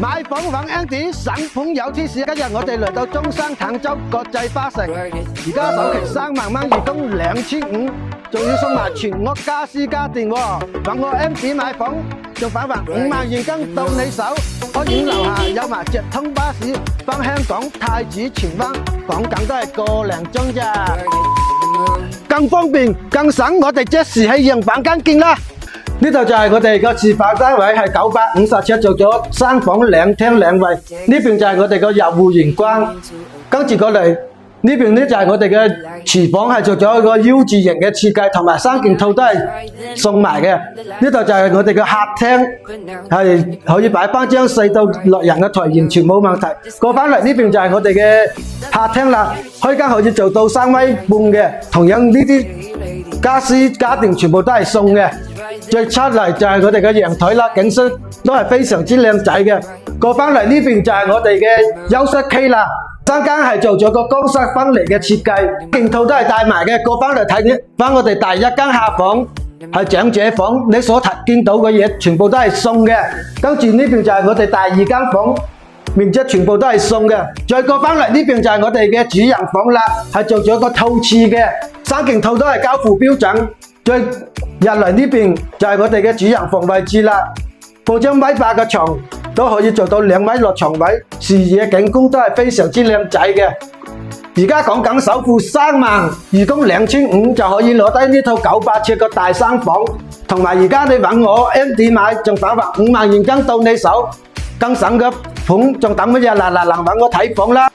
買房揾 Andy 省朋友 貼士，今日我哋嚟到中山坦洲國際花城，而家首期3萬蚊，月供2500，仲要送埋全屋家私家電喎。揾我 Andy 買房，仲返還5萬現金到你手。屋苑樓下有埋直通巴士，返香港太子荃灣，講緊都係個零鐘咋，更方便更省，我哋即時去營房間見啦。呢度就係我哋個自房單位，係950尺，做咗3房2廳2衛。呢邊就係我哋個入戶玄關，跟住過嚟呢邊呢就係我哋嘅廚房，係做咗一個 U 字形嘅設計，同埋3件套都係送埋嘅。呢度就係我哋嘅客廳，係可以擺翻張4到6人嘅台，完全冇問題。過翻嚟呢邊就係我哋嘅客廳啦，開間可以做到3米半嘅，同樣呢啲家私家電全部都係送嘅。最出嚟就係我哋嘅陽台啦，景色都係非常之靚仔嘅。過翻嚟呢邊就係我哋嘅休息區啦，中間係做咗個乾濕分離嘅設計，件套都係帶埋嘅。過翻嚟睇翻我哋第一間客房係長者房，你所見到嘅嘢全部都係送嘅。跟住呢邊就係我哋第二間房，面積全部都係送嘅。再過翻嚟呢邊就係我哋嘅主人房啦，係做咗個套廁嘅，3件套都係交付標準。再入嚟呢邊就係我哋嘅主人房位置啦，放張1.8米嘅床都可以做到2米6床位，視野景觀都係非常之靚仔嘅。而家講緊首付3萬，月供2500就可以攞低呢套900尺嘅大3房，同埋而家你揾我 Andy 買，仲返還5萬現金到你手，更省嘅款仲等乜嘢？嗱，揾我睇房啦！